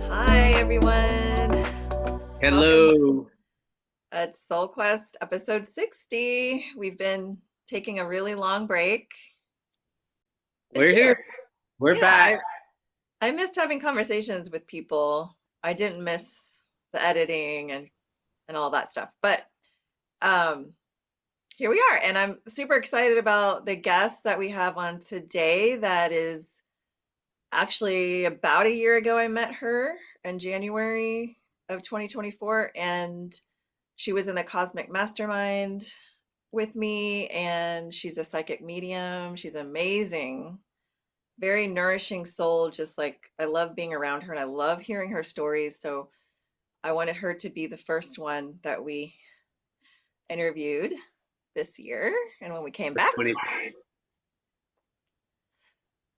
Hi, everyone. Welcome. Hello. It's Soul Quest episode 60. We've been taking a really long break. It's We're here. here. We're Yeah, back. I missed having conversations with people. I didn't miss the editing and all that stuff. But um, here we are, and I'm super excited about the guest that we have on today. That is actually about a year ago I met her in January of 2024, and she was in the Cosmic Mastermind with me, and she's a psychic medium. She's amazing, very nourishing soul. Just like I love being around her and I love hearing her stories. So I wanted her to be the first one that we interviewed this year. And when we came For back, 20.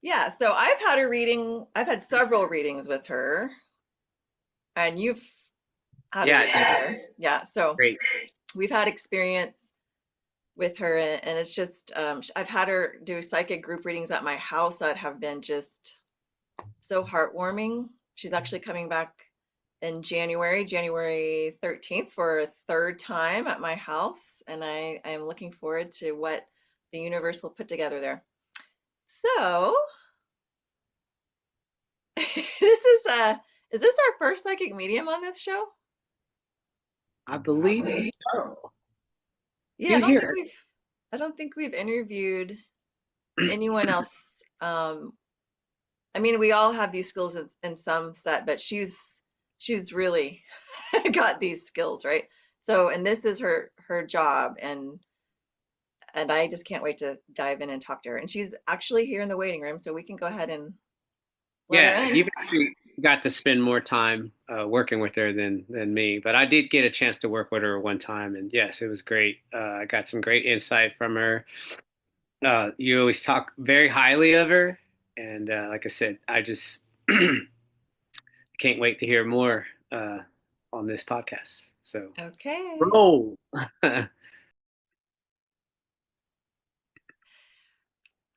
yeah, so I've had several readings with her, and you've had a Yeah, reading with her. Yeah, so great. we've had experience with her, and it's just I've had her do psychic group readings at my house that have been just so heartwarming. She's actually coming back in January 13th for a third time at my house, and I am looking forward to what the universe will put together there. So, is this our first psychic medium on this show? I believe so. Yeah, You hear I don't think we've interviewed anyone else. I mean, we all have these skills in some set, but she's really got these skills, right? So, and this is her job, and I just can't wait to dive in and talk to her. And she's actually here in the waiting room, so we can go ahead and let her Yeah, in. you've actually got to spend more time working with her than me, but I did get a chance to work with her one time, and yes, it was great. I got some great insight from her. You always talk very highly of her, and like I said, I just can't wait to hear more on this podcast. So Okay. roll.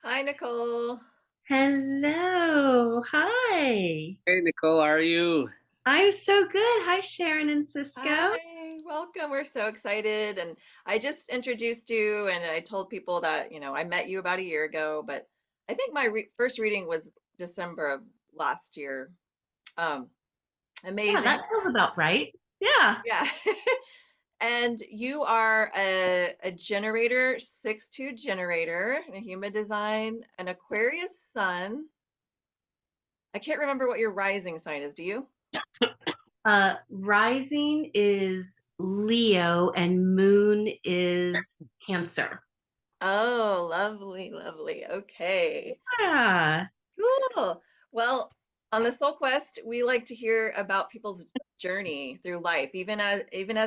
Hi, Nicole. Hello. Hi. Hey Nicole, how are you? I'm so good. Hi, Sharon and Cisco. Hi, welcome. We're so excited. And I just introduced you, and I told people that, I met you about a year ago, but I think my first reading was December of last year. Um, Yeah, Amazing. that feels about right. Yeah. Yeah. And you are a generator, 6-2 generator, a human design, an Aquarius sun. I can't remember what your rising sign is. Do you? Rising is Leo and moon is Cancer. Oh, lovely, lovely. Okay. Yeah. Cool. Well, on the Soul Quest, we like to hear about people's journey through life, even as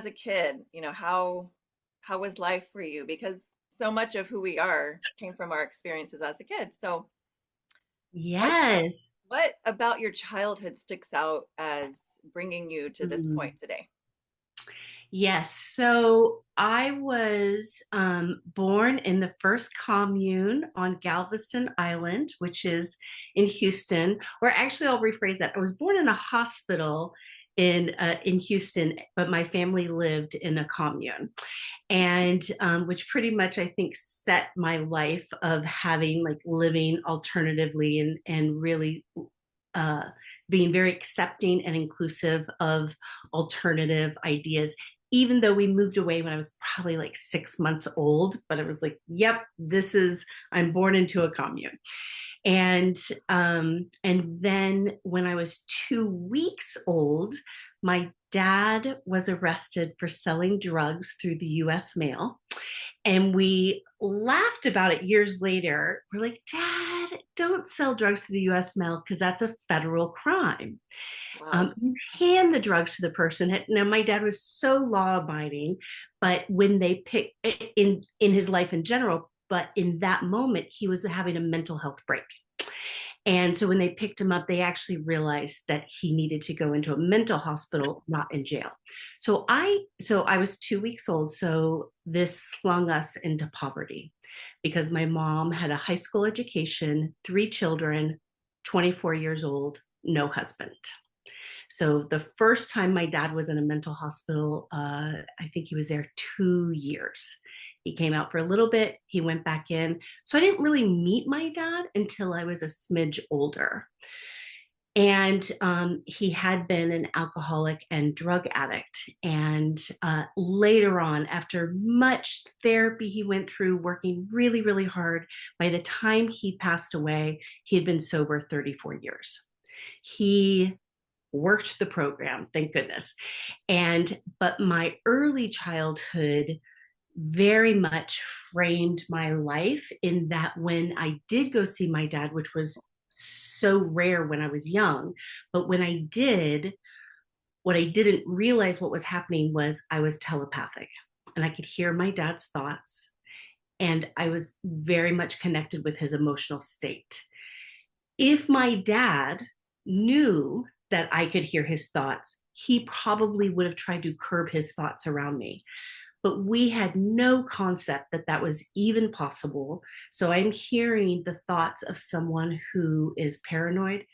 a kid. How was life for you? Because so much of who we are came from our experiences as a kid. So, what Yes. what about your childhood sticks out as bringing you to this Mm. point today? Yes. So I was born in the first commune on Galveston Island, which is in Houston. Or actually, I'll rephrase that. I was born in a hospital in Houston, but my family lived in a commune, and which pretty much I think set my life of having like living alternatively and really uh, being very accepting and inclusive of alternative ideas. Even though we moved away when I was probably like 6 months old, but it was like, yep, I'm born into a commune. And then when I was 2 weeks old, my dad was arrested for selling drugs through the US mail. And we laughed about it years later. We're like, Dad, don't sell drugs to the US mail because that's a federal crime. Wow. You hand the drugs to the person. Now, my dad was so law abiding, but when they pick in his life in general, but in that moment, he was having a mental health break. And so when they picked him up, they actually realized that he needed to go into a mental hospital, not in jail. So I was 2 weeks old. So this slung us into poverty because my mom had a high school education, 3 children, 24 years old, no husband. So the first time my dad was in a mental hospital, I think he was there 2 years. He came out for a little bit, he went back in. So I didn't really meet my dad until I was a smidge older. And he had been an alcoholic and drug addict. And later on, after much therapy he went through, working really, really hard, by the time he passed away, he had been sober 34 years. He worked the program, thank goodness. But my early childhood very much framed my life, in that when I did go see my dad, which was so rare when I was young, but when I did, what I didn't realize what was happening was I was telepathic and I could hear my dad's thoughts, and I was very much connected with his emotional state. If my dad knew that I could hear his thoughts, he probably would have tried to curb his thoughts around me. But we had no concept that that was even possible. So I'm hearing the thoughts of someone who is paranoid,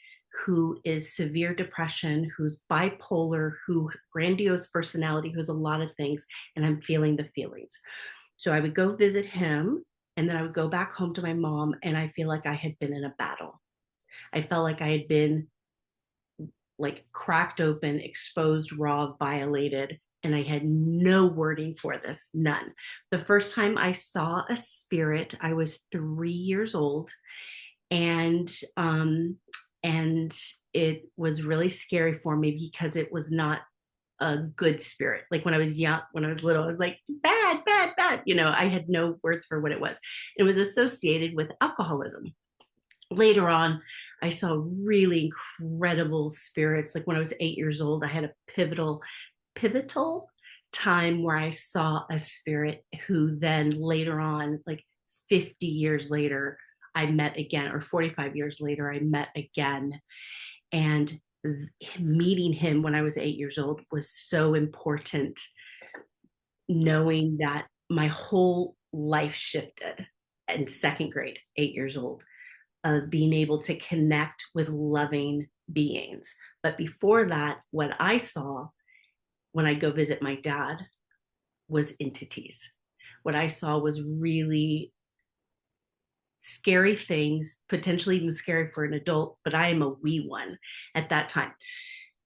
who is severe depression, who's bipolar, who grandiose personality, who's a lot of things, and I'm feeling the feelings. So I would go visit him, and then I would go back home to my mom, and I feel like I had been in a battle. I felt like I had been like cracked open, exposed, raw, violated, and I had no wording for this, none. The first time I saw a spirit, I was 3 years old, and and it was really scary for me because it was not a good spirit. Like when I was young, when I was little, I was like, bad, bad, bad. I had no words for what it was. It was associated with alcoholism. Later on, I saw really incredible spirits. Like when I was 8 years old, I had a pivotal time where I saw a spirit who then later on, like 50 years later, I met again, or 45 years later, I met again. And meeting him when I was 8 years old was so important, knowing that my whole life shifted in second grade, 8 years old, of being able to connect with loving beings. But before that, what I saw when I go visit my dad was entities. What I saw was really scary things, potentially even scary for an adult, but I am a wee one at that time.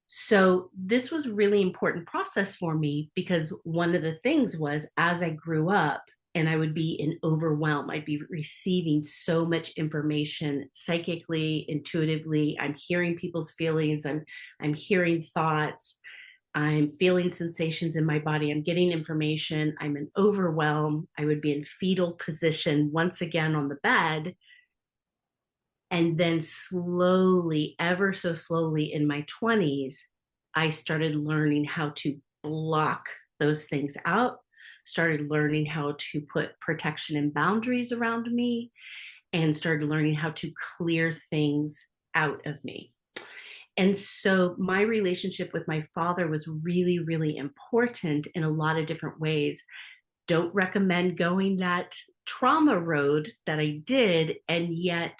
So this was really important process for me, because one of the things was, as I grew up and I would be in overwhelm, I'd be receiving so much information psychically, intuitively. I'm hearing people's feelings. I'm hearing thoughts. I'm feeling sensations in my body. I'm getting information. I'm in overwhelm. I would be in fetal position once again on the bed. And then slowly, ever so slowly in my 20s, I started learning how to block those things out, started learning how to put protection and boundaries around me, and started learning how to clear things out of me. And so my relationship with my father was really, really important in a lot of different ways. Don't recommend going that trauma road that I did, and yet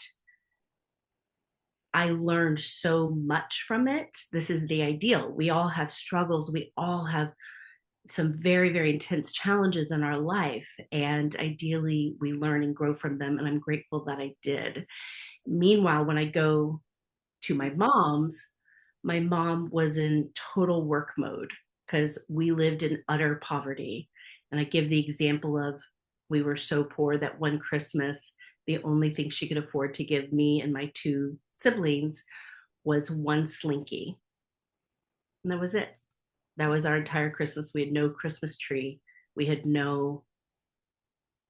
I learned so much from it. This is the ideal. We all have struggles. We all have some very, very intense challenges in our life. And ideally, we learn and grow from them. And I'm grateful that I did. Meanwhile, when I go to my mom was in total work mode because we lived in utter poverty. And I give the example of, we were so poor that one Christmas, the only thing she could afford to give me and my two siblings was one Slinky. And that was it. That was our entire Christmas. We had no Christmas tree. We had no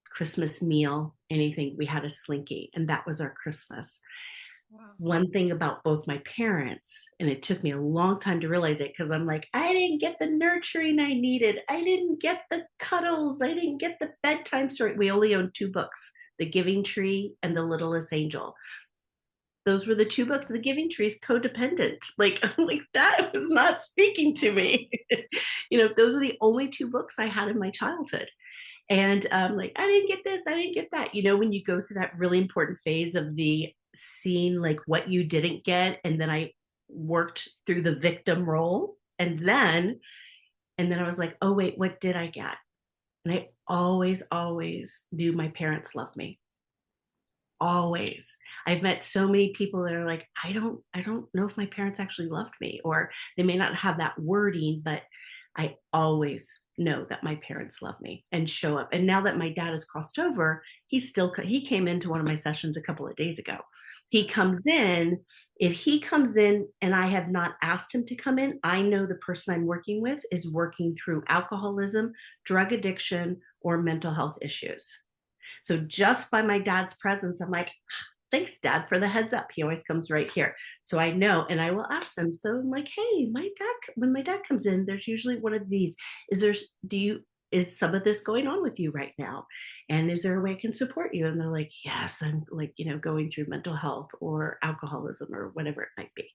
Christmas meal, anything. We had a Slinky, and that was our Christmas. Wow. One thing about both my parents, and it took me a long time to realize it, because I'm like, I didn't get the nurturing I needed. I didn't get the cuddles. I didn't get the bedtime story. We only owned 2 books, The Giving Tree and The Littlest Angel. Those were the 2 books. The Giving Tree is codependent. Like that was not speaking to me. Those are the only 2 books I had in my childhood. And like, I didn't get this, I didn't get that. You know, when you go through that really important phase of the seeing like what you didn't get, and then I worked through the victim role, and then I was like, oh wait, what did I get? And I always knew my parents loved me. Always. I've met so many people that are like, I don't know if my parents actually loved me, or they may not have that wording, but I always know that my parents love me and show up. And now that my dad has crossed over, he came into one of my sessions a couple of days ago. He comes in. If he comes in and I have not asked him to come in, I know the person I'm working with is working through alcoholism, drug addiction, or mental health issues. So just by my dad's presence, I'm like, thanks, Dad, for the heads up. He always comes right here. So I know, and I will ask them. So I'm like, hey, when my dad comes in, there's usually one of these. Is some of this going on with you right now? And is there a way I can support you? And they're like, yes, I'm like, going through mental health or alcoholism or whatever it might be.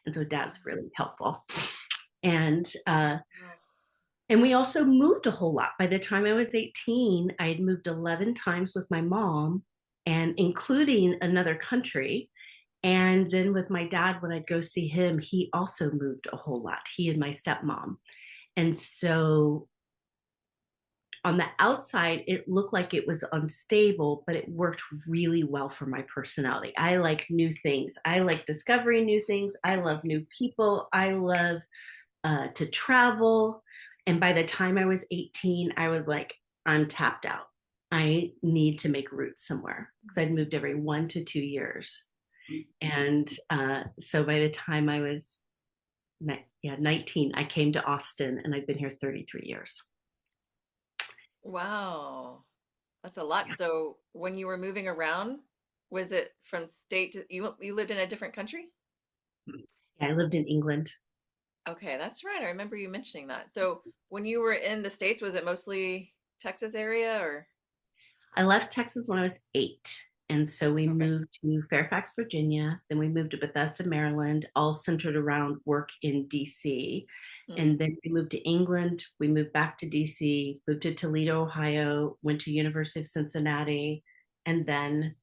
And so Dad's really helpful. And and we also moved a whole lot. By the time I was 18, I had moved 11 times with my mom, and including another country. And then with my dad, when I'd go see him, he also moved a whole lot, he and my stepmom. And so on the outside, it looked like it was unstable, but it worked really well for my personality. I like new things. I like discovering new things. I love new people. I love to travel. And by the time I was 18, I was like, I'm tapped out. I need to make roots somewhere, because I'd moved every 1 to 2 years. And so by the time I was 19, I came to Austin, and I've been here 33 years. Wow. That's a lot. Yeah. So when you were moving around, was it from state to you lived in a different country? Yeah, I lived in England. Okay, that's right. I remember you mentioning that. So when you were in the States, was it mostly Texas area or? I left Texas when I was 8. And so we Okay. moved to Fairfax, Virginia. Then we moved to Bethesda, Maryland, all centered around work in DC. Mm. And then we moved to England. We moved back to DC, moved to Toledo, Ohio, went to University of Cincinnati. And then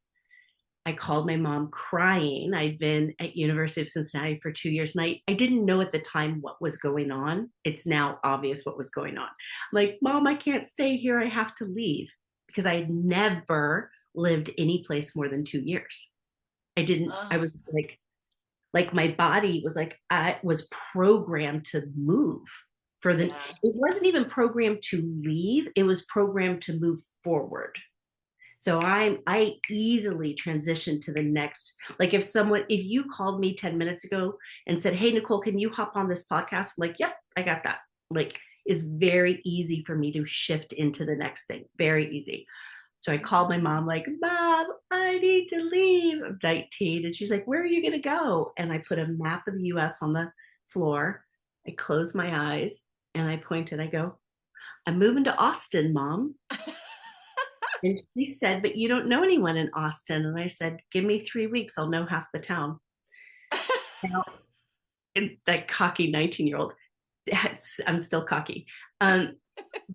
I called my mom crying. I'd been at University of Cincinnati for 2 years, and I didn't know at the time what was going on. It's now obvious what was going on. I'm like, Mom, I can't stay here. I have to leave, because I had never lived any place more than 2 years. I Ah, was like my body was like, I was programmed to move yeah. it wasn't even programmed to leave. It was programmed to move forward. So I easily transitioned to the next. Like if you called me 10 minutes ago and said, hey, Nicole, can you hop on this podcast? I'm like, yep, I got that. Like, it's very easy for me to shift into the next thing. Very easy. So I called my mom, like, Mom, I need to leave. I'm 19. And she's like, where are you going to go? And I put a map of the US on the floor. I closed my eyes and I pointed. I go, I'm moving to Austin, Mom. And she said, but you don't know anyone in Austin. And I said, give me 3 weeks. I'll know half the town. Now, that cocky 19-year-old, I'm still cocky. Um,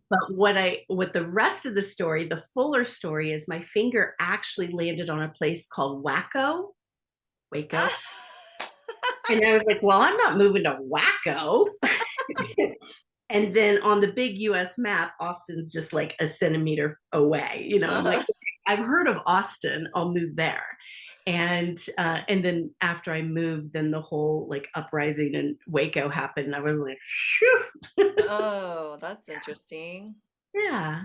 but what the rest of the story, the fuller story, is my finger actually landed on a place called Waco. And I was like, well, I'm not moving to Waco. And then on the big US map, Austin's just like a centimeter away. I'm like, Uh-huh. I've heard of Austin, I'll move there. And then after I moved, then the whole like uprising in Waco happened. I was like, phew. Oh, that's interesting. Yeah.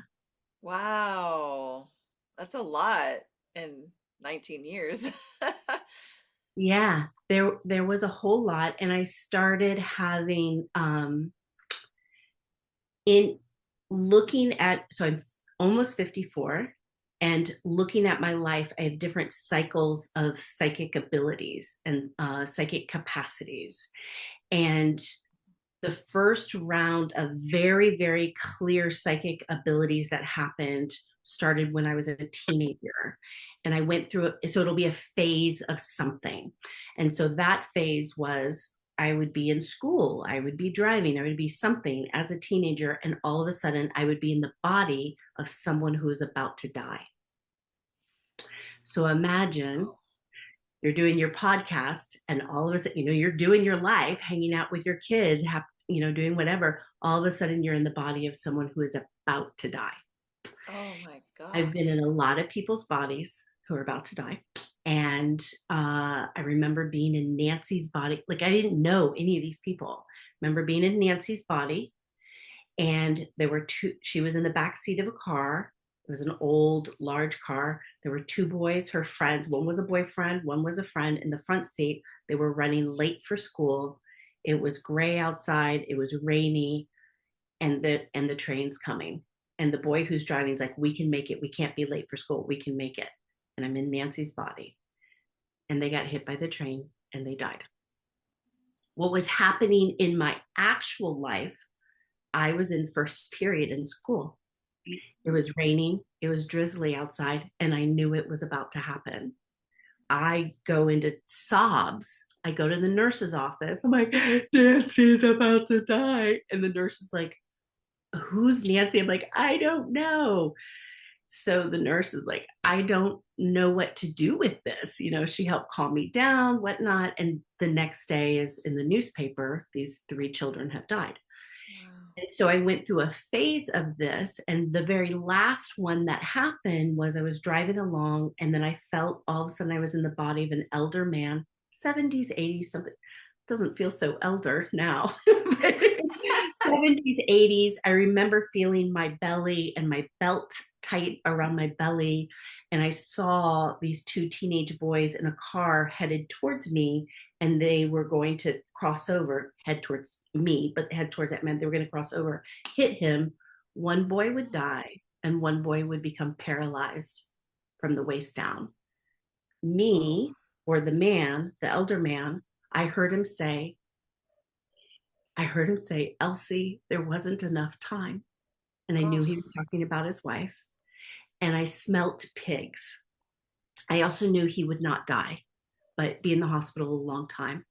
Wow. That's a lot in 19 years. Yeah. There was a whole lot. And I started having in looking at, so I'm almost 54, and looking at my life, I have different cycles of psychic abilities and psychic capacities. And the first round of very, very clear psychic abilities that happened started when I was a teenager. And I went through it. So it'll be a phase of something. And so that phase was I would be in school, I would be driving, I would be something as a teenager, and all of a sudden I would be in the body of someone who is about to die. So imagine you're doing your podcast, and all of a sudden, you're doing your life, hanging out with your kids, doing whatever. All of a sudden, you're in the body of someone who is about to die. Oh my I've God. been in a lot of people's bodies who are about to die. And I remember being in Nancy's body. Like, I didn't know any of these people. I remember being in Nancy's body, and she was in the back seat of a car. It was an old, large car. There were two boys, her friends. One was a boyfriend, one was a friend in the front seat. They were running late for school. It was gray outside. It was rainy, and the train's coming. And the boy who's driving is like, "We can make it. We can't be late for school. We can make it." And I'm in Nancy's body. And they got hit by the train and they died. What was happening in my actual life, I was in first period in school. It was raining, it was drizzly outside, and I knew it was about to happen. I go into sobs. I go to the nurse's office. I'm like, "Nancy's about to die." And the nurse is like, "Who's Nancy?" I'm like, "I don't know." So the nurse is like, "I don't know what to do with this." She helped calm me down, whatnot. And the next day is in the newspaper, these 3 children have died. Wow. And so I went through a phase of this. And the very last one that happened was I was driving along, and then I felt all of a sudden I was in the body of an elder man, 70s, 80s, something. Doesn't feel so elder now. 70s, 80s. I remember feeling my belly and my belt tight around my belly. And I saw these 2 teenage boys in a car headed towards me, and they were going to cross over, head towards me, but head towards that meant they were going to cross over, hit him. One boy would die, and one boy would become paralyzed from the waist down. Whoa. Me, or the man, the elder man, I heard him say, "Elsie, there wasn't enough time." And I knew Oh. he was talking about his wife. And I smelt pigs. I also knew he would not die, but be in the hospital a long time.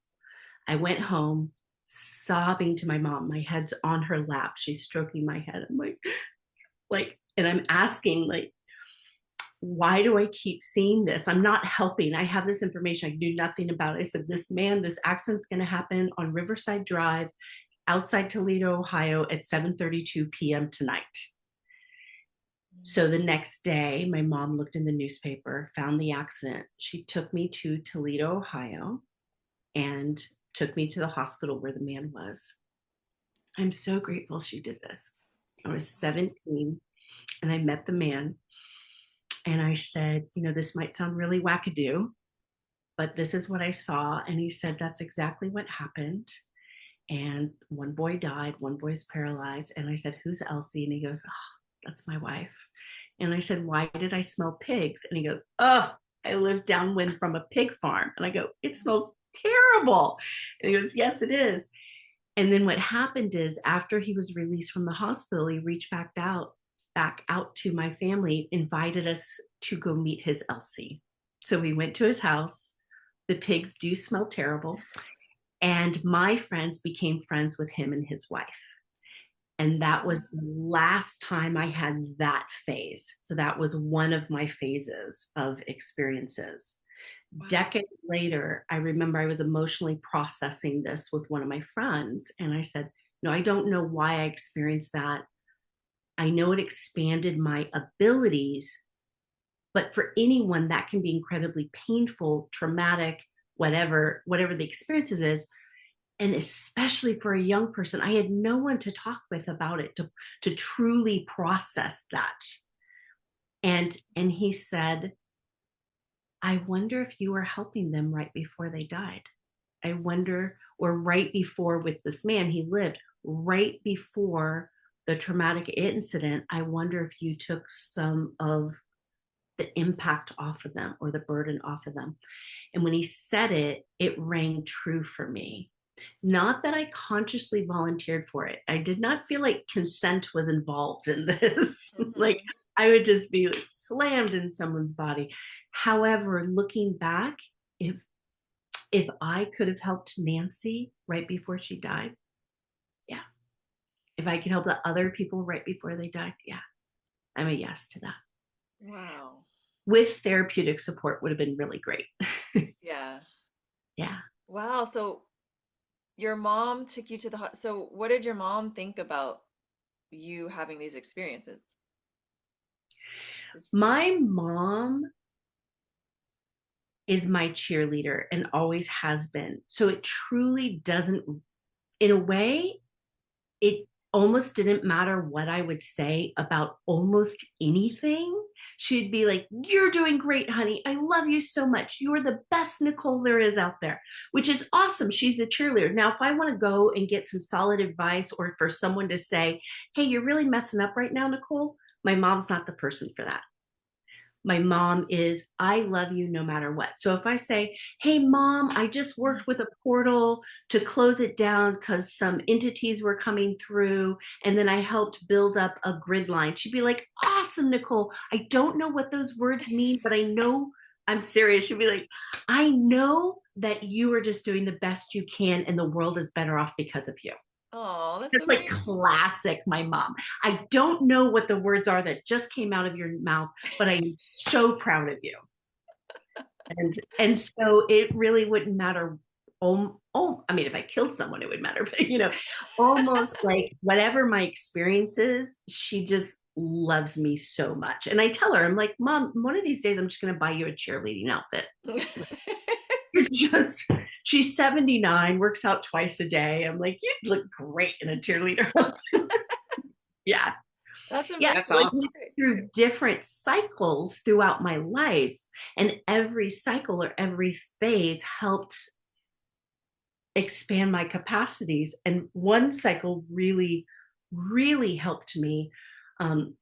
I went home sobbing to my mom. My head's on her lap. She's stroking my head. I'm and I'm asking, why do I keep seeing this? I'm not helping. I have this information. I knew nothing about it. I said, this accident's going to happen on Riverside Drive outside Toledo, Ohio at 7:32 p.m. tonight. So the next day, my mom looked in the newspaper, found the accident. She took me to Toledo, Ohio, and took me to the hospital where the man was. I'm so grateful she did this. I was 17, and I met the man, and I said, "This might sound really wackadoo, but this is what I saw." And he said, "That's exactly what happened. And one boy died, one boy's paralyzed." And I said, "Who's Elsie?" And he goes, "Oh, that's my wife." And I said, "Why did I smell pigs?" And he goes, "Oh, I live downwind from a pig farm." And I go, "It smells terrible." And he goes, "Yes, it is." And then what happened is, after he was released from the hospital, he reached back out to my family, invited us to go meet his Elsie. So we went to his house. The pigs do smell terrible. And my friends became friends with him and his wife. And that was the last time I had that phase. So that was one of my phases of experiences. Wow. Decades later, I remember I was emotionally processing this with one of my friends. And I said, "No, I don't know why I experienced that. I know it expanded my abilities, but for anyone that can be incredibly painful, traumatic, whatever the experiences is. And especially for a young person, I had no one to talk with about it, to truly process that." And he said, "I wonder if you were helping them right before they died. I wonder," or right before, with this man, he lived right before the traumatic incident. "I wonder if you took some of the impact off of them, or the burden off of them." And when he said it, it rang true for me. Not that I consciously volunteered for it. I did not feel like consent was involved in this. Like, I would just be slammed in someone's body. However, looking back, if if I could have helped Nancy right before she died, yeah. If I could help the other people right before they died, yeah, I'm a yes to that. Wow. With therapeutic support would have been really great. Yeah. Yeah. Wow. So your mom took you to the so what did your mom think about you having these experiences? Just- My mom is my cheerleader and always has been. So it truly doesn't, in a way, it almost didn't matter what I would say about almost anything. She'd be like, "You're doing great, honey. I love you so much. You're the best Nicole there is out there," which is awesome. She's a cheerleader. Now, if I want to go and get some solid advice or for someone to say, "Hey, you're really messing up right now, Nicole," my mom's not the person for that. My mom is, "I love you no matter what." So if I say, "Hey, mom, I just worked with a portal to close it down because some entities were coming through, and then I helped build up a grid line," she'd be like, "Awesome, Nicole. I don't know what those words mean, but I know," I'm serious. She'd be like, "I know that you are just doing the best you can, and the world is better off because of you." Oh, that's so It's like cute. classic my mom. "I don't know what the words are that just came out of your mouth, but I am so proud of you." And so it really wouldn't matter. I mean, if I killed someone, it would matter, but almost like whatever my experience is, she just loves me so much. And I tell her, I'm like, "Mom, one of these days I'm just gonna buy you a cheerleading outfit." It's just, she's 79, works out twice a day. I'm like, "You'd look great in a cheerleader." Yeah. That's Yeah. That's amazing. So I awesome. went through different cycles throughout my life, and every cycle or every phase helped expand my capacities. And one cycle really, really helped me um,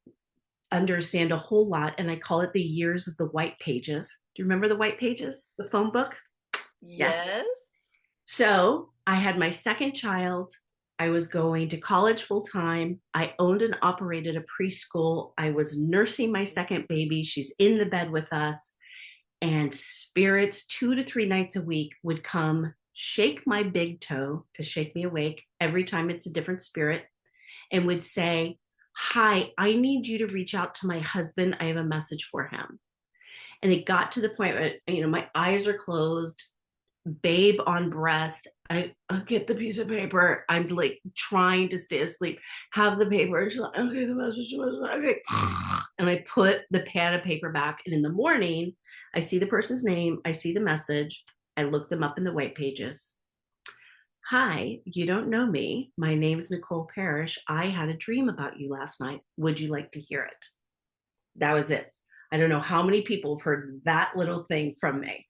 understand a whole lot. And I call it the years of the white pages. Do you remember the white pages, the phone book? Yes. Yes. So I had my second child. I was going to college full time. I owned and operated a preschool. I was nursing my second baby. She's in the bed with us. And spirits 2 to 3 nights a week would come shake my big toe to shake me awake every time it's a different spirit, and would say, "Hi, I need you to reach out to my husband. I have a message for him." And it got to the point where, my eyes are closed, babe on breast. I get the piece of paper. I'm like trying to stay asleep. Have the paper. And she's like, "Okay, the message. Okay." And I put the pad of paper back. And in the morning, I see the person's name. I see the message. I look them up in the white pages. "Hi, you don't know me. My name is Nicole Parrish. I had a dream about you last night. Would you like to hear it?" That was it. I don't know how many people have heard that little thing from me.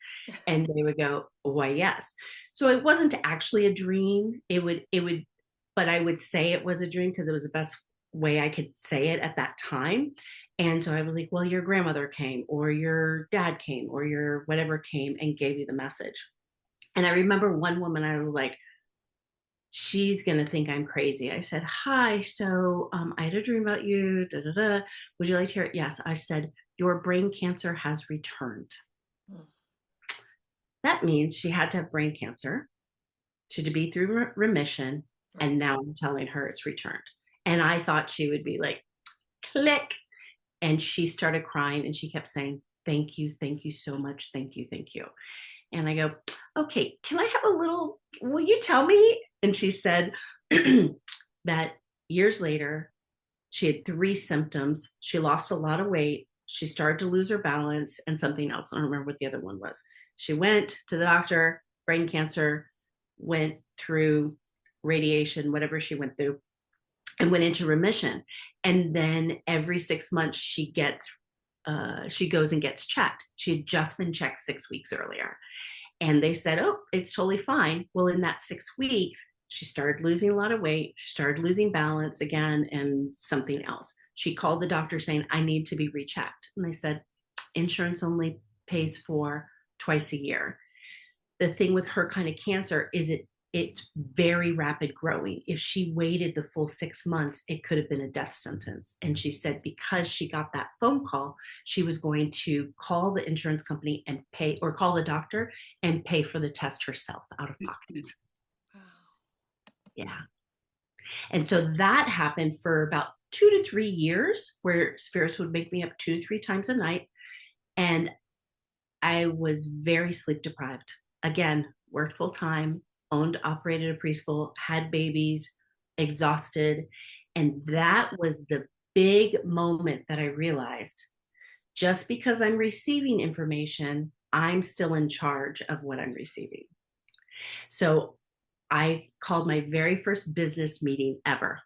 And they would go, "Why, yes." So it wasn't actually a dream. But I would say it was a dream because it was the best way I could say it at that time. And so I was like, "Well, your grandmother came, or your dad came, or your whatever came and gave you the message." And I remember one woman, I was like, "She's going to think I'm crazy." I said, "Hi, so I had a dream about you. Da, da, da. Would you like to hear it?" "Yes." I said, "Your brain cancer has returned." Hmm. That means she had to have brain cancer, she had to be through remission, and Right. now I'm telling her it's returned. And I thought she would be like, click. And she started crying and she kept saying, thank you so much. Thank you, thank you." And I go, "Okay, can I have a little, will you tell me?" And she said that years later, she had 3 symptoms. She lost a lot of weight. She started to lose her balance and something else. I don't remember what the other one was. She went to the doctor, brain cancer, went through radiation, whatever she went through, and went into remission. And then every 6 months, she goes and gets checked. She had just been checked 6 weeks earlier. And they said, "Oh, it's totally fine." Well, in that 6 weeks, she started losing a lot of weight, started losing balance again, and something else. She called the doctor saying, "I need to be rechecked." And they said, "Insurance only pays for twice a year." The thing with her kind of cancer is it it's very rapid growing. If she waited the full 6 months, it could have been a death sentence. And she said because she got that phone call, she was going to call the insurance company and pay, or call the doctor and pay for the test herself out of pocket. Yeah. And so that happened for about 2 to 3 years, where spirits would make me up 2 to 3 times a night. And I was very sleep deprived. Again, worked full time, owned, operated a preschool, had babies, exhausted. And that was the big moment that I realized just because I'm receiving information, I'm still in charge of what I'm receiving. So I called my very first business meeting ever.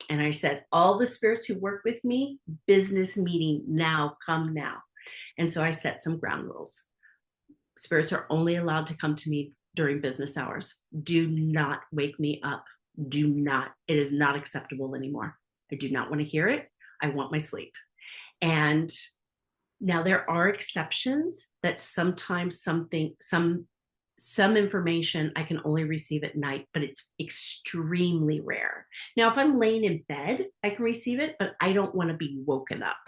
And I said, all the spirits who work with me, business meeting now, come now. And so I set some ground rules. Spirits are only allowed to come to me during business hours. Do not wake me up. Do not. It is not acceptable anymore. I do not want to hear it. I want my sleep. And now there are exceptions that sometimes some information I can only receive at night, but it's extremely rare. Now, if I'm laying in bed, I can receive it, but I don't want to be woken up.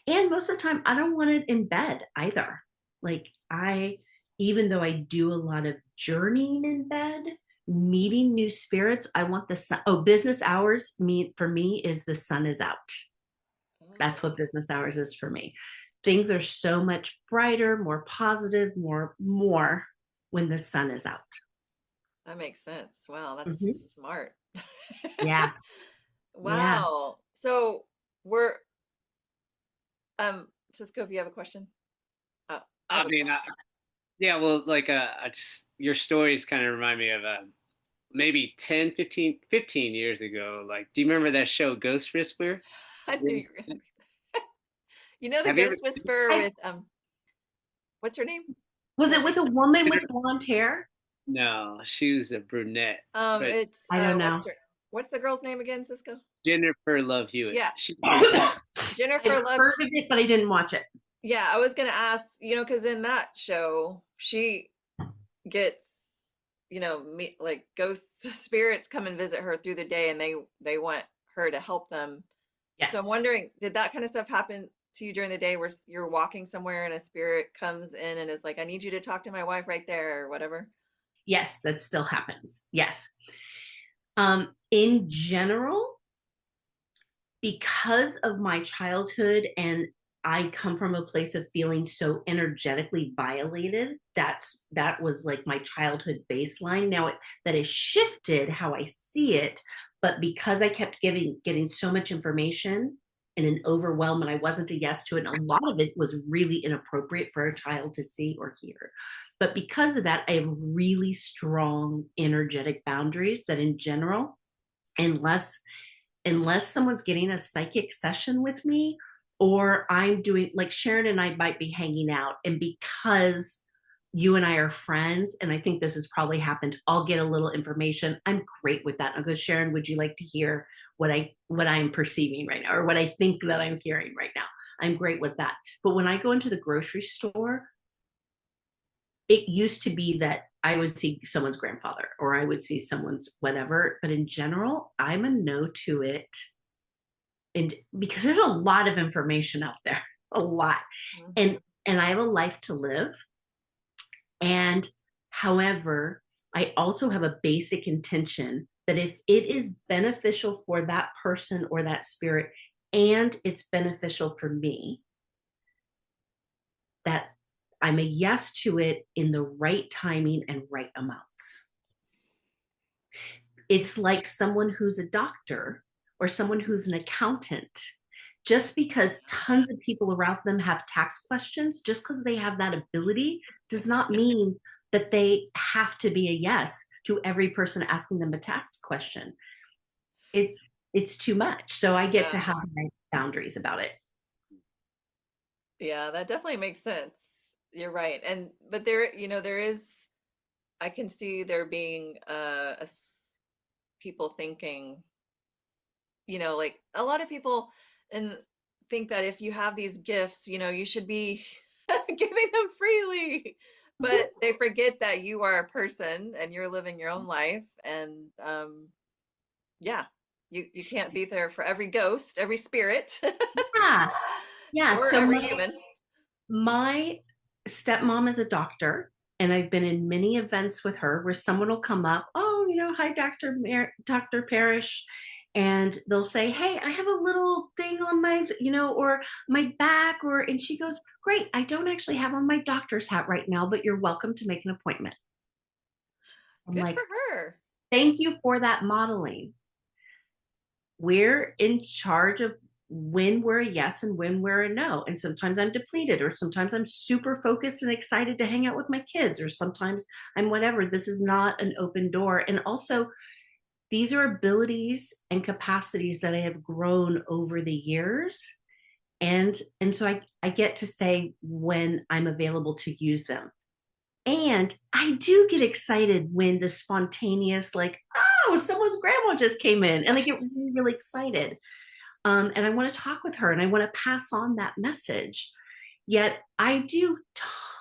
And most of the time, I don't want it in bed either. Like even though I do a lot of journeying in bed, meeting new spirits, I want the sun. Oh, business hours for me is the sun is out. That's what business hours is for me. Things are so much brighter, more positive, more when the sun is out. That makes sense. Wow, that's Mhm. smart. Yeah, yeah. Wow. So we're Cisco, if you have a question. I I have a mean, question. yeah, well, like, I just, your stories kind of remind me of maybe 10, 15 years ago. Like, do you remember that show, Ghost Whisperer? I Have you knew ever you were seen gonna You know the have you ever ghost whisperer I with what's her name? Was it That with a makes woman with blonde hair? No, she was a brunette, but it's I don't know. what's the girl's name again, Cisco? Jennifer Love Hewitt. Yeah, She Jennifer I've Love. heard of it, but I didn't watch it. Yeah, I was gonna ask, because in that show she gets, me like ghosts, spirits come and visit her through the day, and they want her to help them. So I'm Yes. wondering, did that kind of stuff happen to you during the day where you're walking somewhere and a spirit comes in and is like, I need you to talk to my wife right there or whatever? Yes, that still happens. Yes. In general, because of my childhood and I come from a place of feeling so energetically violated. That was like my childhood baseline. Now that has shifted how I see it, but because I kept getting so much information and an overwhelm, and I wasn't a yes to it, and a lot of it was really inappropriate for a child to see or hear. But because of that, I have really strong energetic boundaries that in general, unless someone's getting a psychic session with me, or I'm doing, like, Sharon and I might be hanging out, and because you and I are friends, and I think this has probably happened, I'll get a little information. I'm great with that. I'll go, Sharon, would you like to hear what I'm perceiving right now, or what I think that I'm hearing right now? I'm great with that. But when I go into the grocery store, it used to be that I would see someone's grandfather or I would see someone's whatever. But in general, I'm a no to it. And because there's a lot of information out there, a lot. Hmm. And I have a life to live. And however, I also have a basic intention that if it is beneficial for that person or that spirit, and it's beneficial for me, that I'm a yes to it in the right timing and right amounts. It's like someone who's a doctor or someone who's an accountant. Just because tons of people around them have tax questions, just because they have that ability does not mean that they have to be a yes to every person asking them a tax question. It it's too much. So I get to Yeah. have my boundaries about it. Yeah, that definitely makes sense. You're right. But there, there is, I can see there being people thinking, like a lot of people and think that if you have these gifts, you should be giving them freely. but they forget that you are a person and you're living your own life. And yeah, you can't be there for every ghost, every spirit, Yeah. Yeah. or So every my human. my stepmom is a doctor, and I've been in many events with her where someone will come up, oh, hi, Dr. Parrish, and they'll say, hey, I have a little thing on my, or my back, and she goes, great, I don't actually have on my doctor's hat right now, but you're welcome to make an appointment. I'm Good like, for her. thank you for that modeling. We're in charge of when we're a yes and when we're a no. And sometimes I'm depleted, or sometimes I'm super focused and excited to hang out with my kids, or sometimes I'm whatever. This is not an open door. And also, these are abilities and capacities that I have grown over the years. And so I get to say when I'm available to use them. And I do get excited when the spontaneous, like, oh, someone's grandma just came in, and I get really, really excited. And I want to talk with her and I want to pass on that message. Yet I do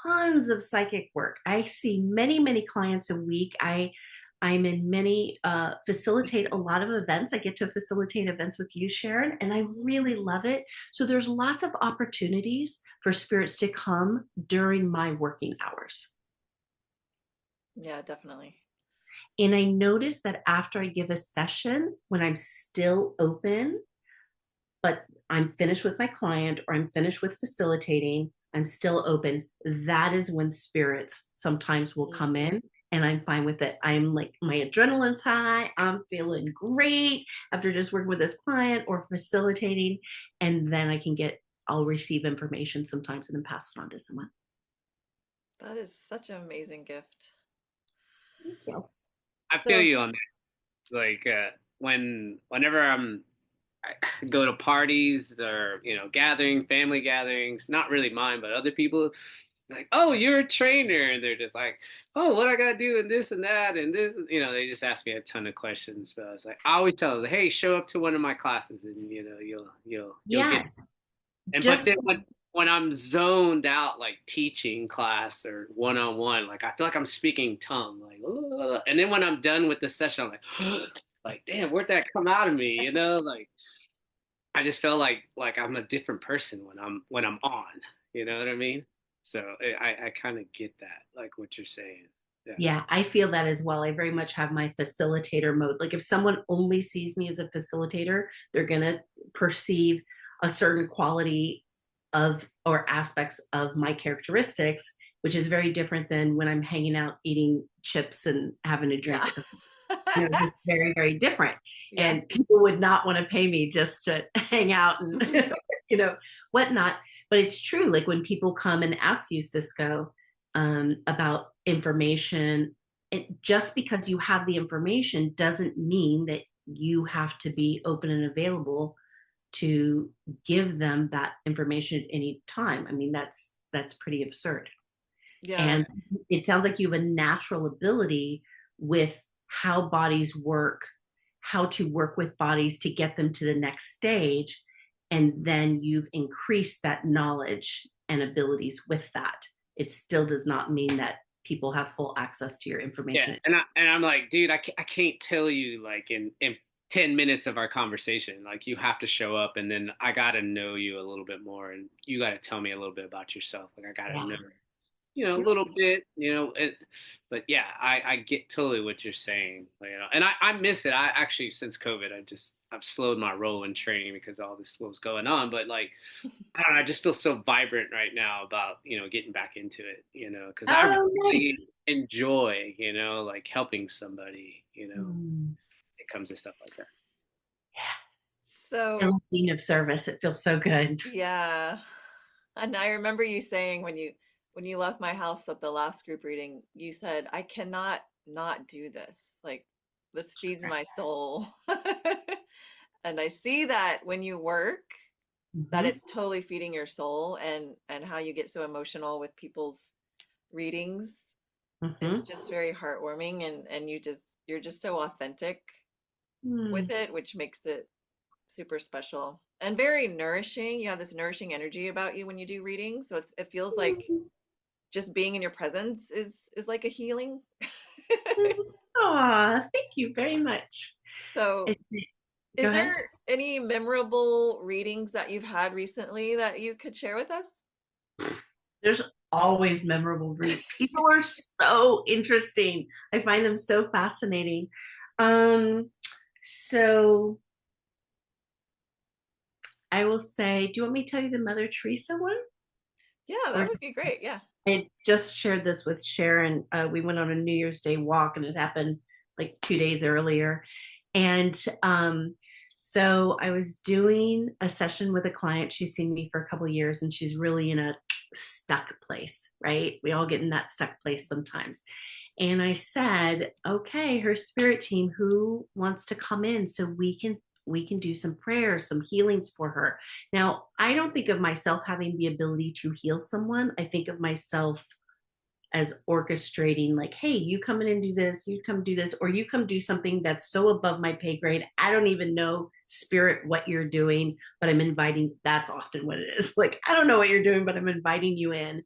tons of psychic work. I see many, many clients a week. I'm in many, facilitate a lot of events. I get to facilitate events with you, Sharon, and I really love it. So there's lots of opportunities for spirits to come during my working hours. Yeah, definitely. And I notice that after I give a session, when I'm still open, but I'm finished with my client or I'm finished with facilitating, I'm still open. That is when spirits sometimes will come Mm. in, and I'm fine with it. I'm like, my adrenaline's high. I'm feeling great after just working with this client or facilitating. And then I'll receive information sometimes and then pass it on to someone. That is such an amazing gift. Thank you. I feel So, you on that. Like whenever I go to parties or family gatherings, not really mine, but other people, like, oh, you're a trainer, and they're just like, oh, what I gotta do and this and that and this, they just ask me a ton of questions. But I was like, I always tell them, hey, show up to one of my classes, and you'll get. Yes. And but Just then when I'm zoned out, like teaching class or one on one, like I feel like I'm speaking tongue, like, "Ugh." And then when I'm done with the session, I'm like, like, damn, where'd that come out of me? Like I just feel like I'm a different person when I'm on. You know what I mean? So I kind of get that, like what you're saying. Yeah. Yeah, I feel that as well. I very much have my facilitator mode. Like if someone only sees me as a facilitator, they're going to perceive a certain quality of or aspects of my characteristics, which is very different than when I'm hanging out eating chips and having a drink yeah. with them. Just very, very different. Yeah. And people would not want to pay me just to hang out and, whatnot. But it's true. Like when people come and ask you, Cisco, about information, just because you have the information doesn't mean that you have to be open and available to give them that information at any time. I mean, that's pretty absurd. Yeah. And it sounds like you have a natural ability with how bodies work, how to work with bodies to get them to the next stage. And then you've increased that knowledge and abilities with that. It still does not mean that people have full access to your Yeah, information. and I'm like, dude, I can't tell you like in 10 minutes of our conversation, like you have to show up, and then I got to know you a little bit more, and you got to tell me a little bit about yourself. Like I got to Yeah. know, a little bit, but yeah, I get totally what you're saying, and I miss it. I actually, since COVID, I've slowed my roll in training because all this what was going on, but like, I don't know, I just feel so vibrant right now about, getting back into it, because I Oh, really nice. enjoy, like helping somebody, Mm. it comes to stuff like that. So, Feeling being of service. It feels so good. yeah. And I remember you saying when you left my house at the last group reading, you said, I cannot not do this. Like this feeds my soul. And I see that when you work, that Mm-hmm. it's totally feeding your soul and how you get so emotional with people's readings. It's Mm-hmm. just very heartwarming and you're just so authentic with Mm. it, which makes it super special and very nourishing. You have this nourishing energy about you when you do readings. So it feels like just being in your presence is like a healing. Aw, thank you very much. So, It, is Go ahead. there any memorable readings that you've had recently that you could share with us? There's always memorable read. People are so interesting. I find them so fascinating. Um, so I will say, do you want me to tell you the Mother Teresa one? Yeah, that Or would be great. Yeah. I just shared this with Sharon. We went on a New Year's Day walk, and it happened like 2 days earlier. And so I was doing a session with a client. She's seen me for a couple of years, and she's really in a stuck place, right? We all get in that stuck place sometimes. And I said, okay, her spirit team, who wants to come in so we can do some prayers, some healings for her. Now, I don't think of myself having the ability to heal someone. I think of myself as orchestrating, like, hey, you come in and do this, you come do this, or you come do something that's so above my pay grade. I don't even know, spirit, what you're doing, but I'm inviting. That's often what it is. Like, I don't know what you're doing, but I'm inviting you in.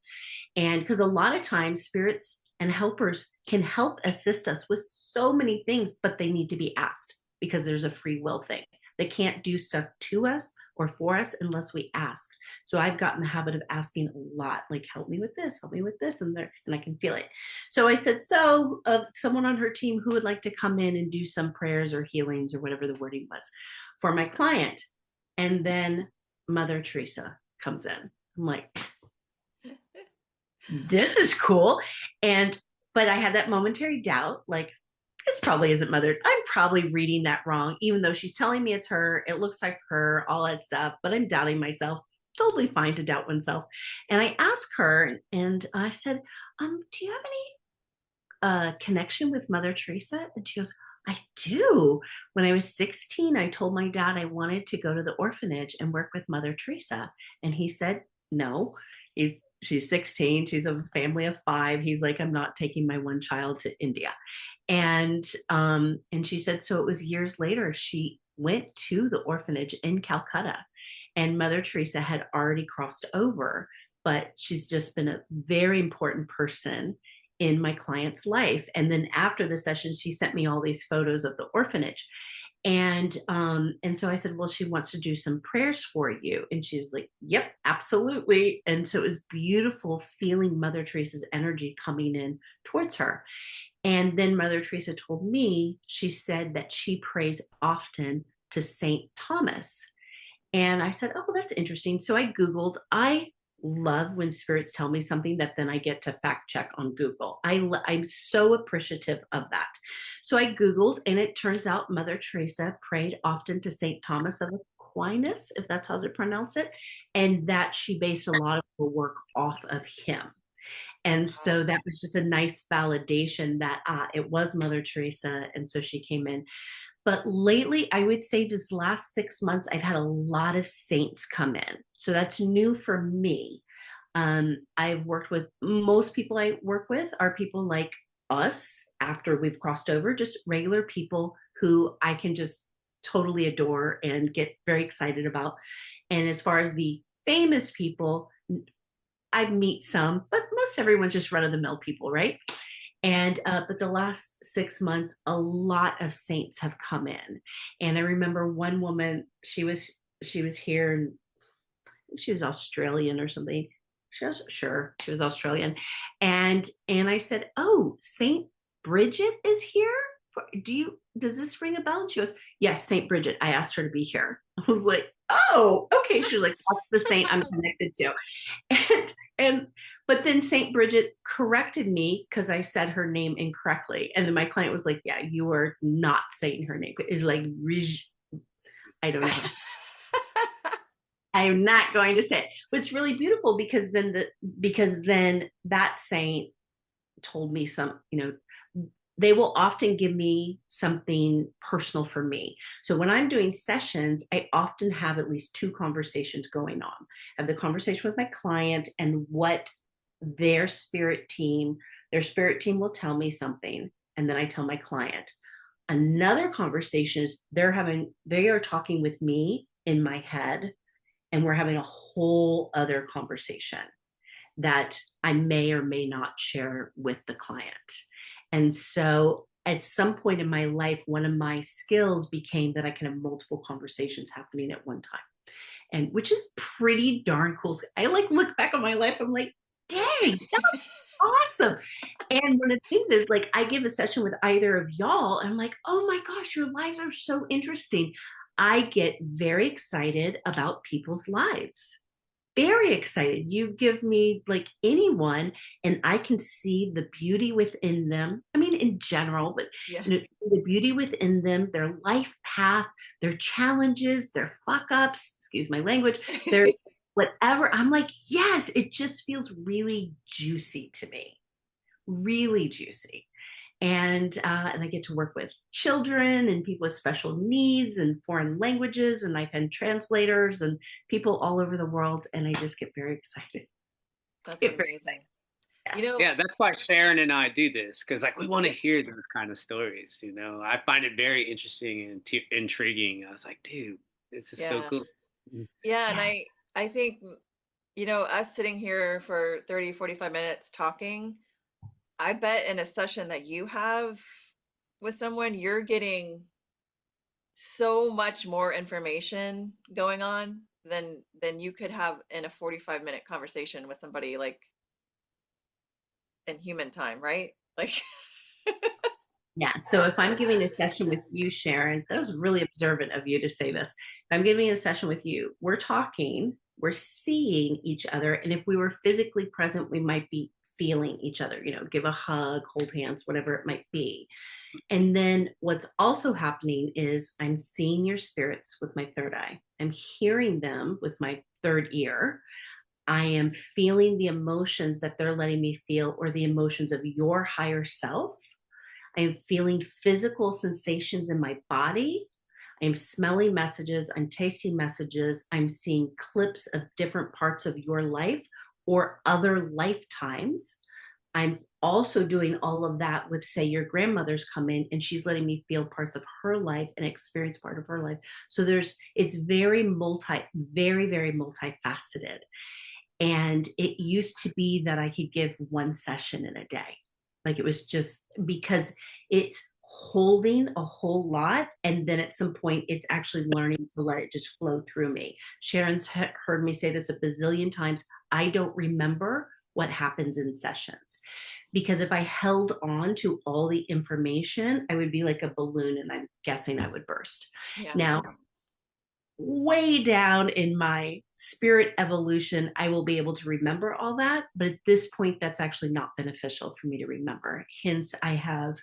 And because a lot of times spirits and helpers can help assist us with so many things, but they need to be asked because there's a free will thing. They can't do stuff to us or for us unless we ask. So I've gotten the habit of asking a lot, like, help me with this, and I can feel it. So I said, so someone on her team who would like to come in and do some prayers or healings or whatever the wording was for my client. And then Mother Teresa comes in. I'm like, this is cool. And but I had that momentary doubt, like, this probably isn't Mother. I'm probably reading that wrong, even though she's telling me it's her. It looks like her, all that stuff, but I'm doubting myself. Totally fine to doubt oneself. And I asked her, and I said, do you have any connection with Mother Teresa? And she goes, I do. When I was 16, I told my dad I wanted to go to the orphanage and work with Mother Teresa. And he said, no. She's 16. She's a family of 5. He's like, I'm not taking my one child to India. And she said, so it was years later, she went to the orphanage in Calcutta, and Mother Teresa had already crossed over, but she's just been a very important person in my client's life. And then after the session, she sent me all these photos of the orphanage. And so I said, well, she wants to do some prayers for you. And she was like, yep, absolutely. And so it was beautiful feeling Mother Teresa's energy coming in towards her. And then Mother Teresa told me, she said that she prays often to Saint Thomas. And I said, oh, that's interesting. So I Googled. I love when spirits tell me something that then I get to fact check on Google. I'm so appreciative of that. So I Googled, and it turns out Mother Teresa prayed often to St. Thomas of Aquinas, if that's how to pronounce it, and that she based a lot of her work off of him. And so that was just a nice validation that it was Mother Teresa. And so she came in. But lately, I would say this last 6 months, I've had a lot of saints come in. So that's new for me. I've worked with most people I work with are people like us after we've crossed over, just regular people who I can just totally adore and get very excited about. And as far as the famous people, I meet some, but most everyone's just run of the mill people, right? And but the last 6 months, a lot of saints have come in. And I remember one woman, she was here, and she was Australian or something. She was Australian. And I said, oh, Saint Bridget is here. Does this ring a bell? And she goes, yes, Saint Bridget. I asked her to be here. I was like, oh, okay. She's like, that's the saint I'm connected to. And but then Saint Bridget corrected me because I said her name incorrectly. And then my client was like, yeah, you are not saying her name. It's like I don't know how to say it. I am not going to say it. But it's really beautiful because then that saint told me they will often give me something personal for me. So when I'm doing sessions, I often have at least 2 conversations going on. I have the conversation with my client and what their spirit team will tell me something. And then I tell my client. Another conversation is they are talking with me in my head, and we're having a whole other conversation. that I may or may not share with the client. And so at some point in my life, one of my skills became that I can have multiple conversations happening at one time. And which is pretty darn cool. I like look back on my life, I'm like, dang, that's awesome. And one of the things is like I give a session with either of y'all, and I'm like, oh my gosh, your lives are so interesting. I get very excited about people's lives. Very excited. You give me like anyone, and I can see the beauty within them. I mean, in general, but Yeah. the beauty within them, their life path, their challenges, their fuck ups, excuse my language, their whatever. I'm like, yes, it just feels really juicy to me, really juicy. And I get to work with children and people with special needs and foreign languages, and I've had translators and people all over the world, and I just get very excited. That's Get very amazing. excited. You Yes. know, Yeah, that's why Sharon and I do this because like we want to hear those kind of stories. I find it very interesting and intriguing. I was like, dude, this is so yeah. cool. Yeah, and Yeah. I think, us sitting here for 30, 45 minutes talking, I bet in a session that you have with someone, you're getting so much more information going on than you could have in a 45-minute conversation with somebody like in human time, right? Like, Yeah. So if I'm giving a session with you, Sharon, that was really observant of you to say this. If I'm giving a session with you, we're talking, we're seeing each other. And if we were physically present, we might be feeling each other, give a hug, hold hands, whatever it might be. And then what's also happening is I'm seeing your spirits with my third eye. I'm hearing them with my third ear. I am feeling the emotions that they're letting me feel, or the emotions of your higher self. I am feeling physical sensations in my body. I'm smelling messages. I'm tasting messages. I'm seeing clips of different parts of your life or other lifetimes. I'm also doing all of that with, say, your grandmother's come in and she's letting me feel parts of her life and experience part of her life. So it's very, very multifaceted. And it used to be that I could give one session in a day. Like it was just because it's holding a whole lot. And then at some point, it's actually learning to let it just flow through me. Sharon's heard me say this a bazillion times. I don't remember what happens in sessions, because if I held on to all the information, I would be like a balloon and I'm guessing I would burst. yeah. Now, way down in my spirit evolution, I will be able to remember all that. But at this point, that's actually not beneficial for me to remember. Hence, I have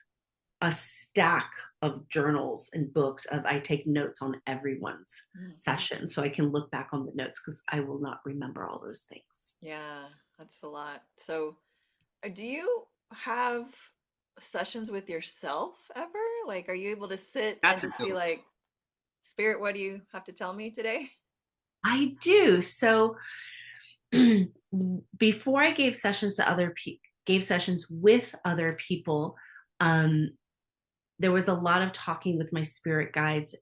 a stack of journals and books of I take notes on everyone's Mm. session so I can look back on the notes, because I will not remember all those things. Yeah, that's a lot. So, do you have sessions with yourself ever? Like, are you able to sit and Not to just be go. like, Spirit, what do you have to tell me today? I do. So before I gave sessions to gave sessions with other people, um, there was a lot of talking with my spirit guides,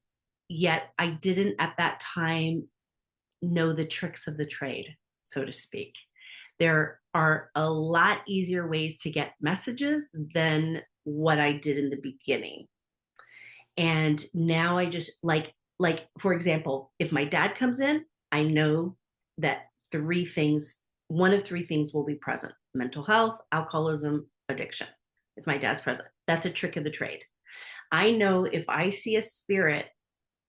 yet I didn't at that time know the tricks of the trade, so to speak. There are a lot easier ways to get messages than what I did in the beginning. And now I just like for example, if my dad comes in, I know that one of three things will be present: mental health, alcoholism, addiction. If my dad's present, that's a trick of the trade. I know if I see a spirit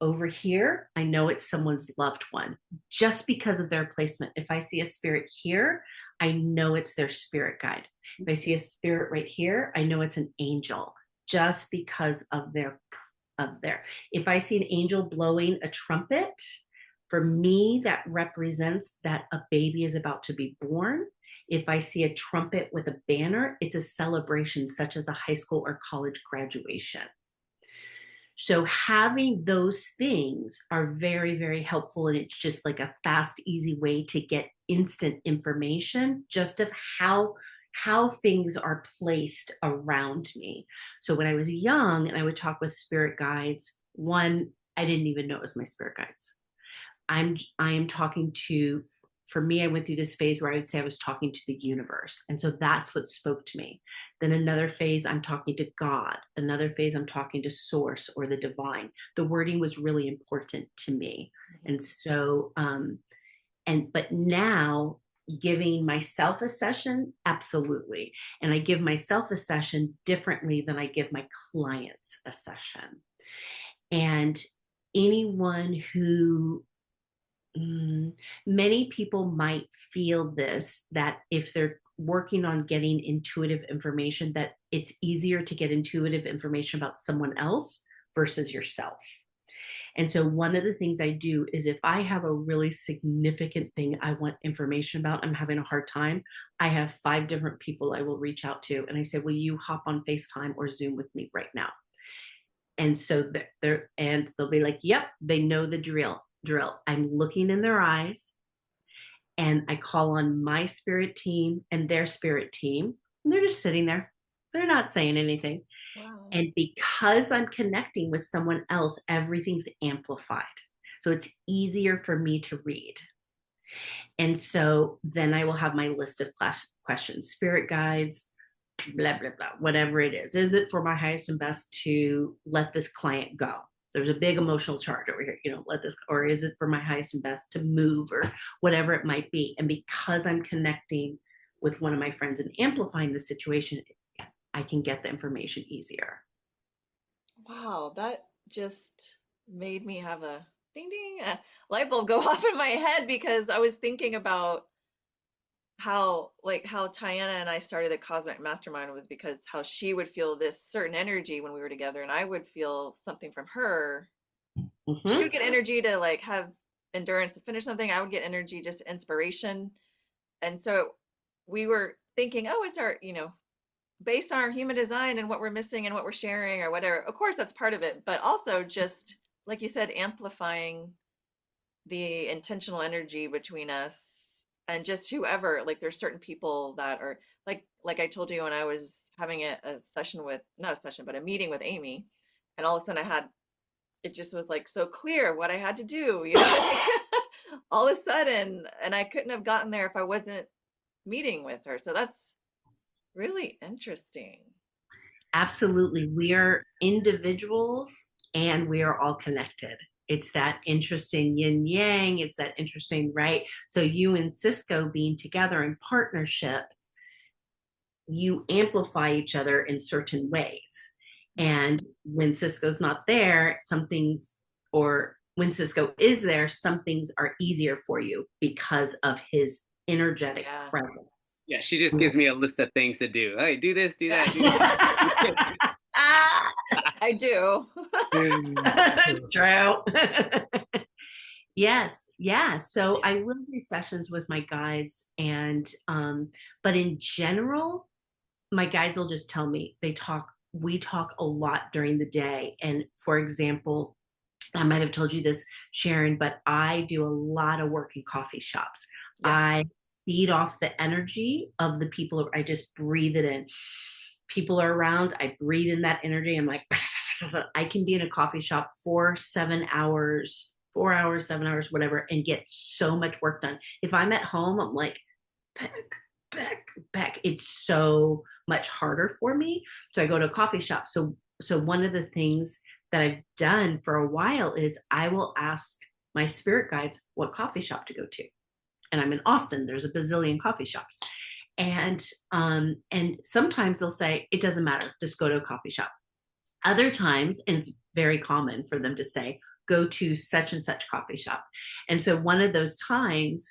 over here, I know it's someone's loved one just because of their placement. If I see a spirit here, I know it's their spirit guide. If I see a spirit right here, I know it's an angel just because of their. If I see an angel blowing a trumpet, for me, that represents that a baby is about to be born. If I see a trumpet with a banner, it's a celebration, such as a high school or college graduation. So having those things are very, very helpful. And it's just like a fast, easy way to get instant information just of how things are placed around me. So when I was young and I would talk with spirit guides, one, I didn't even know it was my spirit guides. I am talking to for me, I went through this phase where I would say I was talking to the universe. And so that's what spoke to me. Then another phase, I'm talking to God. Another phase, I'm talking to source or the divine. The wording was really important to me. And so, but now giving myself a session, absolutely. And I give myself a session differently than I give my clients a session. And anyone who many people might feel this, that if they're working on getting intuitive information, that it's easier to get intuitive information about someone else versus yourself. And so one of the things I do is if I have a really significant thing I want information about, I'm having a hard time, I have 5 different people I will reach out to. And I say, will you hop on FaceTime or Zoom with me right now? And so they'll be like, yep, they know the drill. I'm looking in their eyes and I call on my spirit team and their spirit team. And they're just sitting there. They're not saying anything. Wow. And because I'm connecting with someone else, everything's amplified. So it's easier for me to read. And so then I will have my list of questions, spirit guides, blah, blah, blah, whatever it is. Is it for my highest and best to let this client go? There's a big emotional charge over here, let this, or is it for my highest and best to move or whatever it might be? And because I'm connecting with one of my friends and amplifying the situation, I can get the information easier. Wow, that just made me have a ding ding light bulb go off in my head because I was thinking about how Tiana and I started the Cosmic Mastermind was because how she would feel this certain energy when we were together and I would feel something from her. She would get energy to like have endurance to finish something. I would get energy just inspiration. And so we were thinking, oh, it's our, based on our human design and what we're missing and what we're sharing or whatever. Of course, that's part of it, but also just like you said, amplifying the intentional energy between us and just whoever. Like there's certain people that are like I told you when I was having a session with not a session but a meeting with Amy, and all of a sudden it just was like so clear what I had to do, all of a sudden, and I couldn't have gotten there if I wasn't meeting with her. So that's really interesting. Absolutely. We are individuals and we are all connected. It's that interesting yin yang. It's that interesting, right? So you and Cisco being together in partnership, you amplify each other in certain ways. And when Cisco's not there, or when Cisco is there, some things are easier for you because of his energetic presence. Yeah, she just gives me a list of things to do. Hey, do this, do that, do that. I do. That's true. Yes, yeah. So I will do sessions with my guides, and but in general, my guides will just tell me we talk a lot during the day. And for example, I might have told you this, Sharon, but I do a lot of work in coffee shops. Yeah. I feed off the energy of the people. I just breathe it in. People are around. I breathe in that energy. I'm like, I can be in a coffee shop for 7 hours, 4 hours, 7 hours, whatever, and get so much work done. If I'm at home, I'm like, back. It's so much harder for me. So I go to a coffee shop. So one of the things that I've done for a while is I will ask my spirit guides what coffee shop to go to. And I'm in Austin. There's a bazillion coffee shops. And sometimes they'll say, it doesn't matter, just go to a coffee shop. Other times, and it's very common for them to say, go to such and such coffee shop. And so one of those times,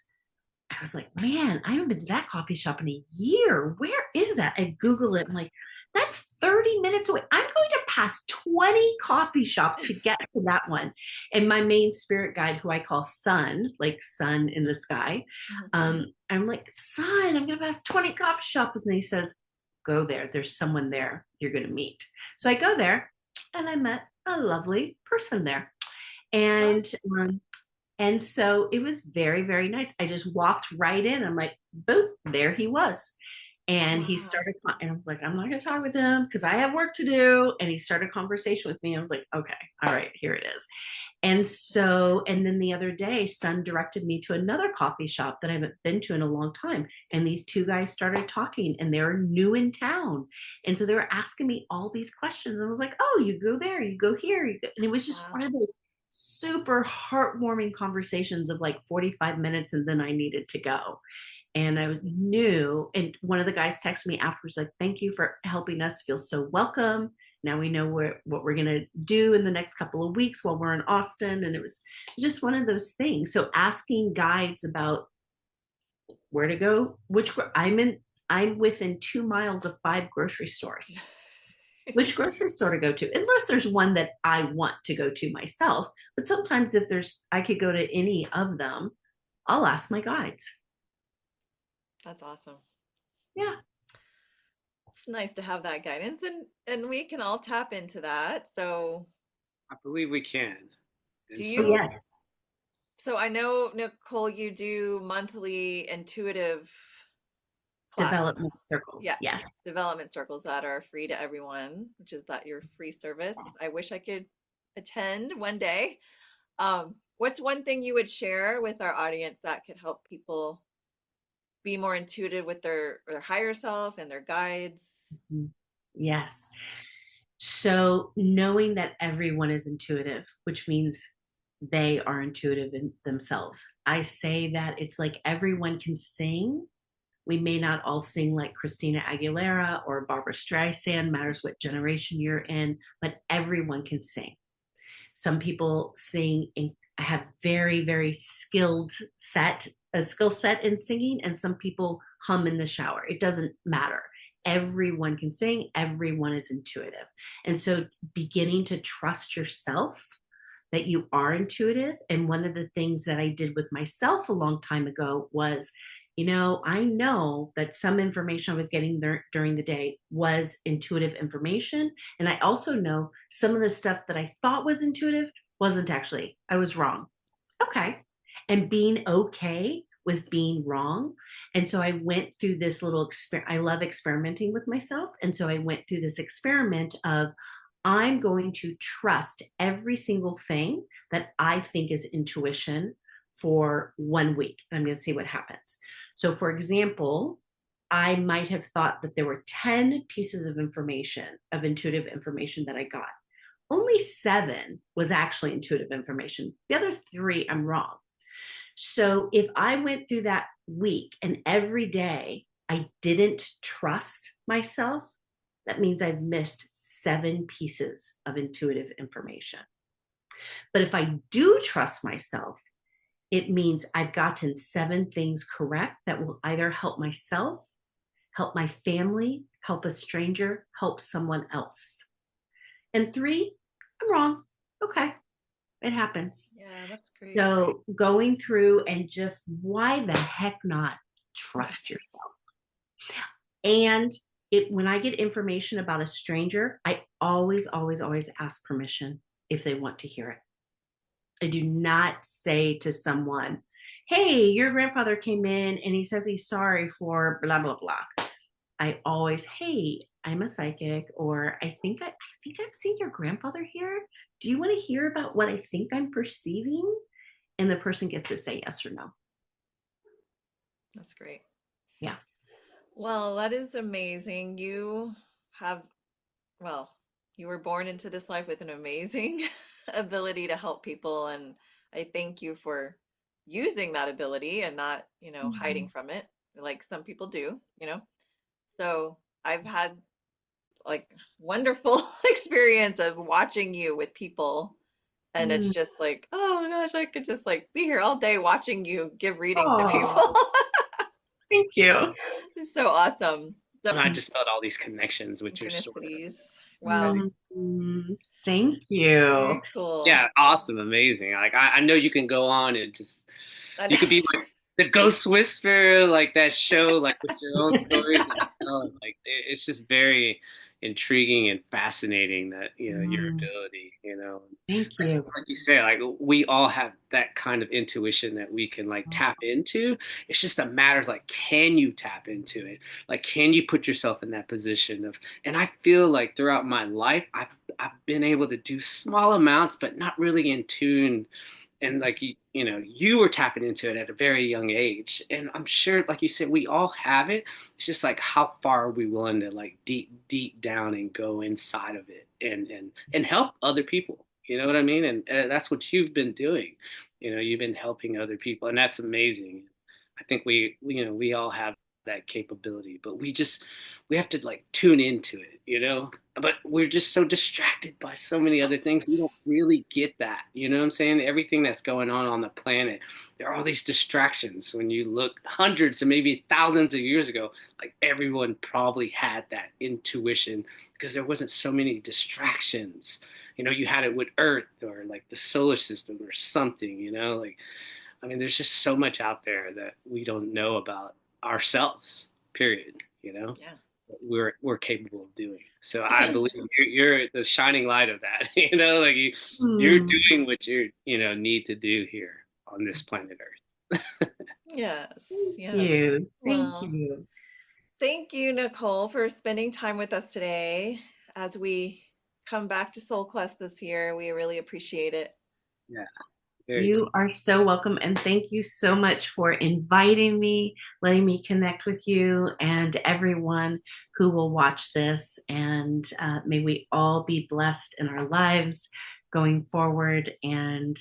I was like, man, I haven't been to that coffee shop in a year. Where is that? I Google it. I'm like, that's 30 minutes away. I'm going to pass 20 coffee shops to get to that one. And my main spirit guide, who I call Sun, like sun in the sky, I'm like, Sun, I'm going to pass 20 coffee shops. And he says, go there. There's someone there you're going to meet. So I go there and I met a lovely person there. And so it was very, very nice. I just walked right in. I'm like, boop, there he was. And he Wow. started, and I was like, I'm not going to talk with him because I have work to do. And he started a conversation with me. I was like, okay, all right, here it is. And so, and then the other day, Son directed me to another coffee shop that I haven't been to in a long time. And these two guys started talking, and they're new in town. And so they were asking me all these questions. And I was like, oh, you go there, you go here. You go. And it was just one Wow. of those super heartwarming conversations of like 45 minutes. And then I needed to go. And I knew, and one of the guys texted me afterwards, like, thank you for helping us feel so welcome. Now we know what we're going to do in the next couple of weeks while we're in Austin. And it was just one of those things. So asking guides about where to go, I'm within 2 miles of 5 grocery stores. Which grocery store to go to, unless there's one that I want to go to myself. But sometimes if I could go to any of them, I'll ask my guides. That's awesome. Yeah. It's nice to have that guidance, and we can all tap into that. So, I believe we can. do And Oh, so, you, yes. so I know, Nicole, you do monthly intuitive classes. Development circles. Yeah, Yes. development circles that are free to everyone, which is that your free service. I wish I could attend one day. What's one thing you would share with our audience that could help people be more intuitive with their higher self and their guides? Mhm. Yes. So knowing that everyone is intuitive, which means they are intuitive in themselves. I say that it's like everyone can sing. We may not all sing like Christina Aguilera or Barbara Streisand, matters what generation you're in, but everyone can sing. Some people sing and have very a skill set in singing, and some people hum in the shower. It doesn't matter. Everyone can sing, everyone is intuitive. And so beginning to trust yourself that you are intuitive. And one of the things that I did with myself a long time ago was, I know that some information I was getting there during the day was intuitive information. And I also know some of the stuff that I thought was intuitive wasn't actually. I was wrong. Okay. And being okay with being wrong. And so I went through this little experiment. I love experimenting with myself. And so I went through this experiment of I'm going to trust every single thing that I think is intuition for 1 week. I'm going to see what happens. So, for example, I might have thought that there were 10 pieces of information, of intuitive information that I got. Only 7 was actually intuitive information. The other 3, I'm wrong. So, if I went through that week and every day I didn't trust myself, that means I've missed 7 pieces of intuitive information. But if I do trust myself, it means I've gotten 7 things correct that will either help myself, help my family, help a stranger, help someone else. And 3, I'm wrong. Okay, it happens. Yeah, that's great. So going through and just why the heck not trust yourself? And when I get information about a stranger, I always ask permission if they want to hear it. I do not say to someone, hey, your grandfather came in and he says he's sorry for blah, blah, blah. I always, hey, I'm a psychic, or I think I've seen your grandfather here. Do you want to hear about what I think I'm perceiving? And the person gets to say yes or no. That's great. Yeah. Well, that is amazing. Have, well, you were born into this life with an amazing ability to help people, and I thank you for using that ability and not, hiding Mhm. from it like some people do. So I've had like wonderful experience of watching you with people, and it's Mm. just like, oh my gosh, I could just like be here all day watching you give readings to people. Oh, thank you. It's so awesome. So I just felt all these connections with your story. synchronicities. Wow, Really, Thank you. very cool. yeah, awesome, amazing. Like I know you can go on and just And you could be like the ghost whisperer, like that show, like with your own stories. And, like it's just very, intriguing and fascinating that, your Mm, ability, thank you. like you say, like we all have that kind of intuition that we can like tap into. It's just a matter of like, can you tap into it? Like, can you put yourself in that position of, and I feel like throughout my life, I've been able to do small amounts, but not really in tune. And like you were tapping into it at a very young age, and I'm sure, like you said, we all have it. It's just like how far are we willing to like deep down and go inside of it and help other people. You know what I mean? And that's what you've been doing. You've been helping other people, and that's amazing. I think we all have that capability, but we have to like tune into it. But we're just so distracted by so many other things. We don't really get that. You know what I'm saying? Everything that's going on the planet, there are all these distractions. When you look hundreds and maybe thousands of years ago, like everyone probably had that intuition because there wasn't so many distractions. You had it with Earth or like the solar system or something, like, I mean, there's just so much out there that we don't know about ourselves, period, you know, Yeah. we're capable of doing. So I believe you're the shining light of that, like you're Mm, doing what need to do here on this planet Earth. Yes. thank Yes. you. Thank Well, you. thank you, Nicole, for spending time with us today as we come back to Soul Quest this year. We really appreciate it. Yeah, very You cool. are so welcome. And thank you so much for inviting me, letting me connect with you and everyone who will watch this. And may we all be blessed in our lives going forward and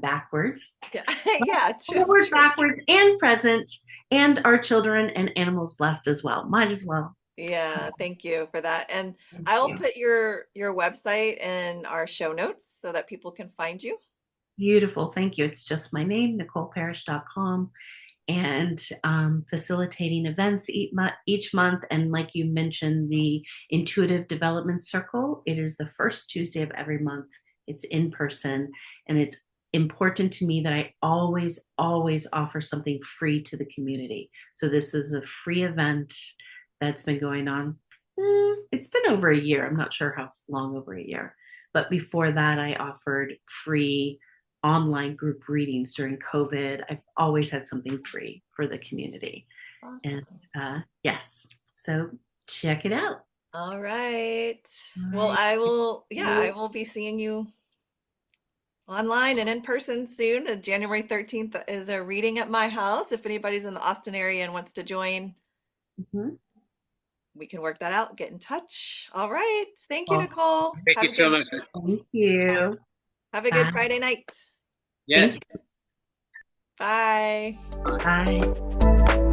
backwards. Yeah. Blessed Yeah, true, forward, true. backwards, and present, and our children and animals blessed as well. Might as well. Yeah, thank you for that. And Thank I will you. put your website in our show notes so that people can find you. Beautiful. Thank you. It's just my name, NicoleParish.com, and facilitating events each month. And like you mentioned, the Intuitive Development Circle, it is the first Tuesday of every month. It's in person, and it's important to me that I always offer something free to the community. So this is a free event that's been going on. It's been over a year. I'm not sure how long over a year. But before that, I offered free online group readings during COVID. I've always had something free for the community. And Awesome. yes, so check it out. All right. All Well, right. I will be seeing you online and in person soon. January 13th is a reading at my house. If anybody's in the Austin area and wants to join, Mhm. we can work that out. Get in touch. All right. Thank you, Well, Nicole. Thank you so much. thank you. Have a good Bye. Friday night. Yes. Thank you. Bye. Bye.